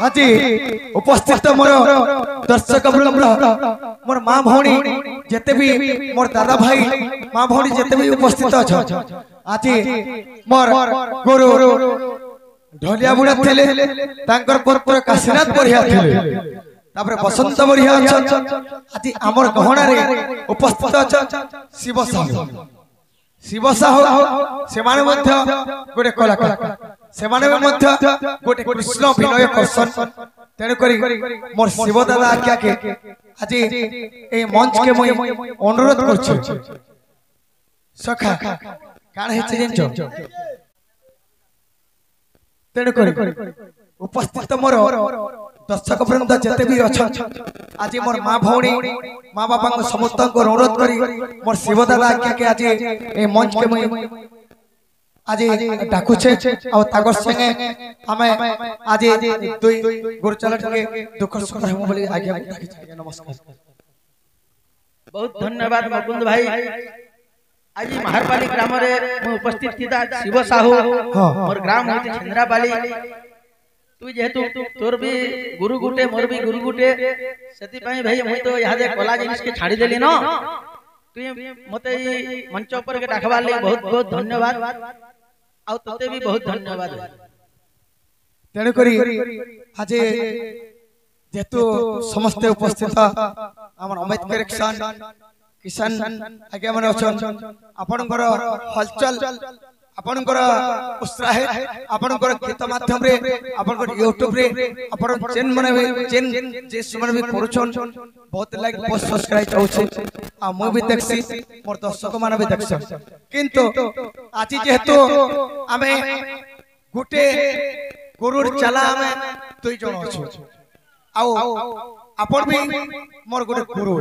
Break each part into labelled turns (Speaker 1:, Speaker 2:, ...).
Speaker 1: आज उपस्थित मोर दर्शक वृंद मोर माँ भौणी जेते भी मोर दादा भाई माँ भौणी जेते भी उपस्थित अच्छा आज मोर गुरु ढोलिया बुढ़ा थे पुत्र काशीनाथ बढ़िया थे बसंत बढ़िया अच्छा आज आमर गहना रे उपस्थित अच्छा शिव साहू शिव साहू से गोटे कलाकार से गोटे कृष्ण विनय कर्षण तेणुक मोर शिव दादा आज्ञा के आज ए मंच के मुई अनुरोध कर सखा काण तेणुक उपस्थित मोर दर्शक वृंद जिते भी अच्छा आज मोर माँ भौणी माँ बापा समस्त अनुरोध करी मोर शिव दादा आज्ञा के आज ए मंच के मुई आज डाकुछे और तागर संगे हमें आज दुई गुरुचरण के दुख सुख हम बोली आज्ञा नमस्कार।
Speaker 2: बहुत धन्यवाद मुकुंद भाई। आज महारपाली ग्राम रे उपस्थित थिता शिव साहू मोर ग्राम होती छंद्रापाली तू जेहेतु तोर भी गुरु गुटे मोर भी गुरु गुटे सेति पई भाई मुई तो यहाँ दे कला जिनिस के छाड़ी देली न तू मते मंच ऊपर के डाकबा ले बहुत बहुत धन्यवाद आउ तते भी बहुत धन्यवाद।
Speaker 1: तेणु करी आज जेतु समस्त उपस्थित हमर अमित करेक्शन किसान आगे मन अछन आपनकर हलचल आपनकर उत्साह आपनकर गीत माध्यम रे आपनकर YouTube रे आपन चैन माने चैन जे समय भी करूछन बहुत लाइक बहुत सब्सक्राइब होछे आ मो भी देखसी मोर दर्शक माने भी देखछ किंतु आज जेहेतु आमे गुटे गुरुर चला आमे दुई जण अछु आउ आपन भी मोर गुटे गुरु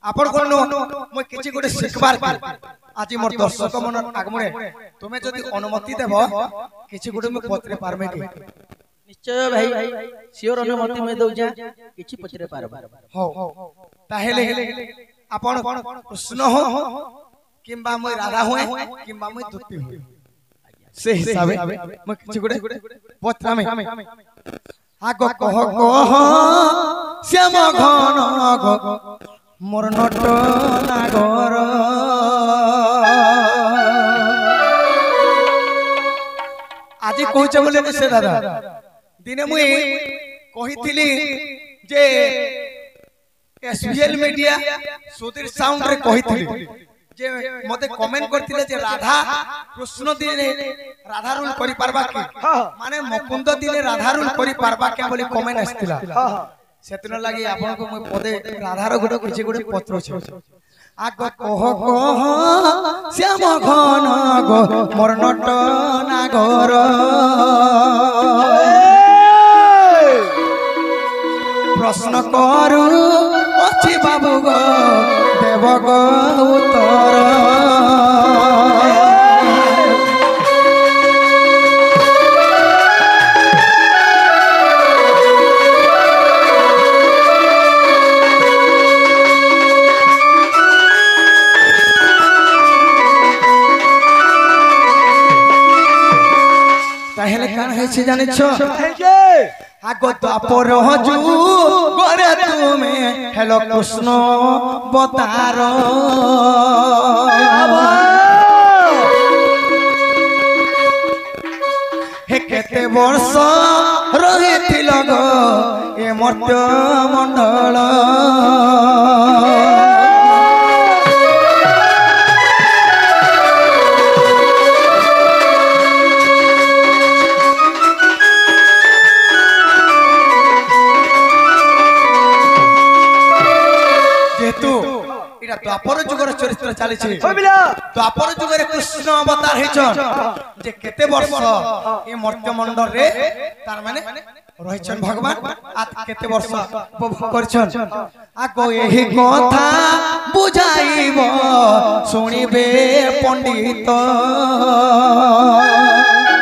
Speaker 1: आपन कोन मो किछि गुटे सिखबार आज मोर दर्शक मन आगमने तुमे जदि अनुमति देब किछि गुटे में पत्रे पारमे कि
Speaker 2: निश्चय भाई सियोर अनुमति में दउ जा किछि पत्रे पारबा
Speaker 1: हो ताहेले आपन कृष्ण हो किंबा मय राधा होए किंबा मय दुत्ती हो से हिसाबे म किछि गुटे पत्रा में आग कह कह श्याम घन ग मोर नट नागर आज कहचे बोले से दादा दिने मुई कहिथिली जे एसबीएल मीडिया सुधीर साउंड रे कहिथिली जे मते कमेंट करथिले जे राधा कृष्ण दिने राधा रूल करि पारबा कि माने मुकुंद दिने राधा रूल करि पारबा के बोली कमेंट आस्तिला सेतन लागि आपन को म पदे राधार गुटे किछि गुटे पत्र छै आग कह कह श्याम घन गो मोर नट नागर प्रश्न करू अछि बाबू गो देव गो उत्तर जाने आग द्वापर हजू गरे तुमे हेलो कृष्ण बतार हे केते वर्ष रहिथिल गो ए मर्त्य मंडल द्वापर जुगर चरित्र चली द्वापर जुगर कृष्ण अवतार हेचन जे केते वर्ष ए मर्त्य मंडल रे तार माने रहिछन भगवान आत केते वर्ष उपभोग करछन आगो एही कथा बुझाइबो सुनिबे पंडित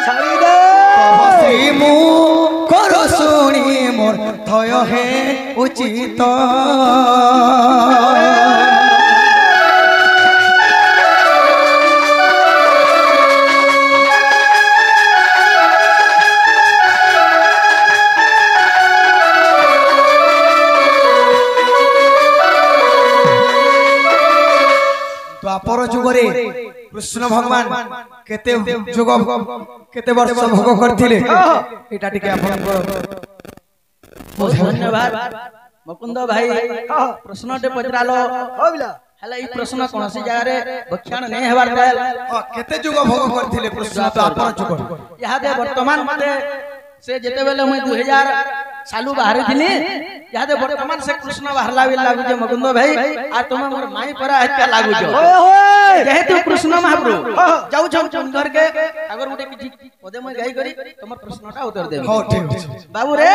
Speaker 1: छाड़ी दे तबसी मु करो सुनी मोर थय हे उचित द्वापर जुगरे कृष्ण भगवान केते जुग केते वर्ष भोग करथिले एटा टिके आपनको
Speaker 2: बहुत धन्यवाद मुकुंद भाई प्रश्नटे पचरालो हला ई प्रश्न कोनसी जगह रे व्याख्यान नै हेबार देल
Speaker 1: केते जुग भोग करथिले कृष्ण द्वापर जुग
Speaker 2: यहाँ दे वर्तमान मते से जेते बेले मैं 2000 सालू बाहर थिनी यहाँ दे वर्तमान से कृष्ण बाहरला भी लागु जे मुकुंद भाई आ तुम मोर माई परा हत्या लागु जो जेहेतु कृष्ण महाप्रभु जाऊ छम चंदर के अगर उठे किछि पदे मैं गाई करी तमर प्रश्नटा उत्तर देबे
Speaker 1: हां ठीक अछि
Speaker 2: बाबू रे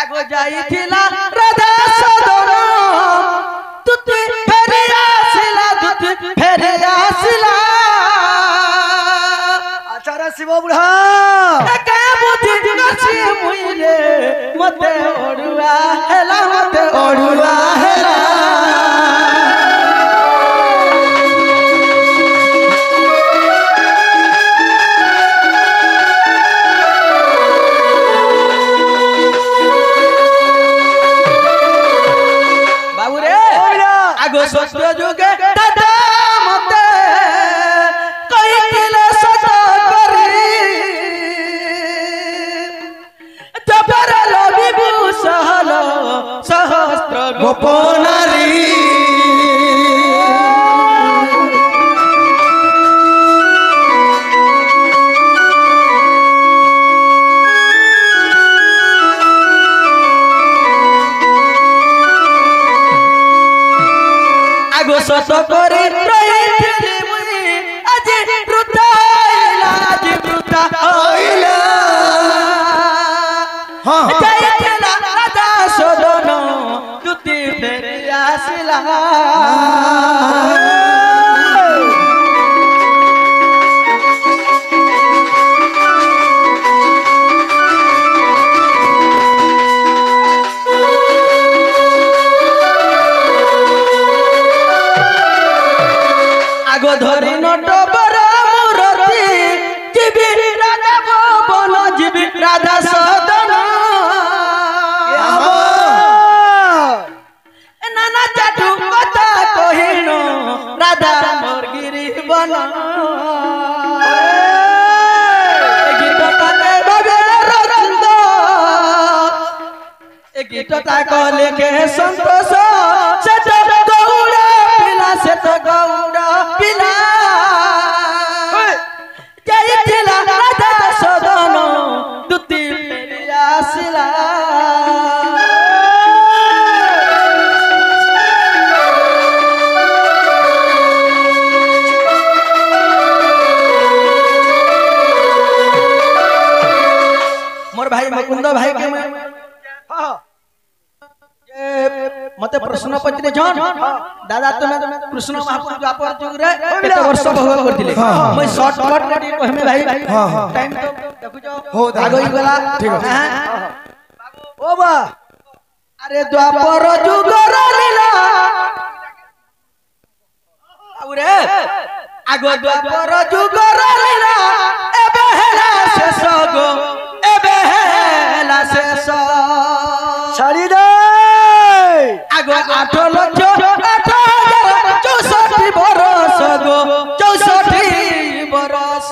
Speaker 2: आगो जाई थिला राधा सदन तुति फेरि आसिला तुति फेरि आसिला
Speaker 3: आचार्य शिव बुढ़ा
Speaker 2: एका बुद्धि गछि मुई रे मते ओडुआ हेला बाबू रे आगो सत्य जुगे दादा मते कहिले सत करी जबर लविभूषण सहस्त्र
Speaker 1: गोपनारी
Speaker 2: आगो सत करी रहिथिली मुई आज रुताइला
Speaker 1: हां
Speaker 2: जाइला राधा सदन तुति फेरि आसिला आगो धरि नट बर मुरती जीवी राधा भवन जीवी राधा सदन नाना जाटू कथा कहिनो राधा मोर गिरी बन गीतटा बाबे रंद ए गीतटा कहले के संतोष से तो गौड़ा पिला से तो गौड़ा पिला जाइला राधा सदन तुति फेरि आसिला मोर भाई मुकुंद भाई के मैं मते प्रश्न पचरे जन दादा तुमे कृष्ण महाप्रभु द्वापर जुग रे केते वर्ष भोग करथिले मैं शॉर्टकट रे कहमे भाई टाइम तो देखु जो
Speaker 1: हो
Speaker 2: आगोई गला
Speaker 1: ठीक है
Speaker 2: ओ बा अरे द्वापर जुग रे लीला आउरे आगो द्वापर जुग रे लीला एबे हेला शेष गो एबे हेला शेष
Speaker 3: छाड़ी दे
Speaker 2: आगो 8 लक्ष 8,064 बरस गो 64 बरस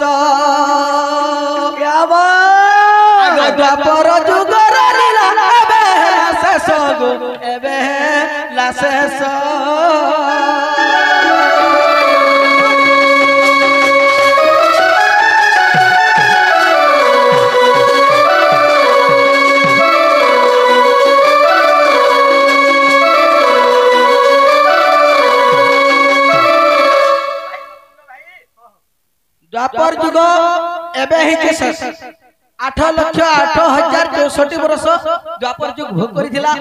Speaker 3: क्या बात
Speaker 2: आगो द्वापर जुग रे लीला एबे हेला शेष गो एबे हेला शेष द्वापर जुग एबे ही शेष 8,08,064 बरस द्वापर जुग भोग करिथिला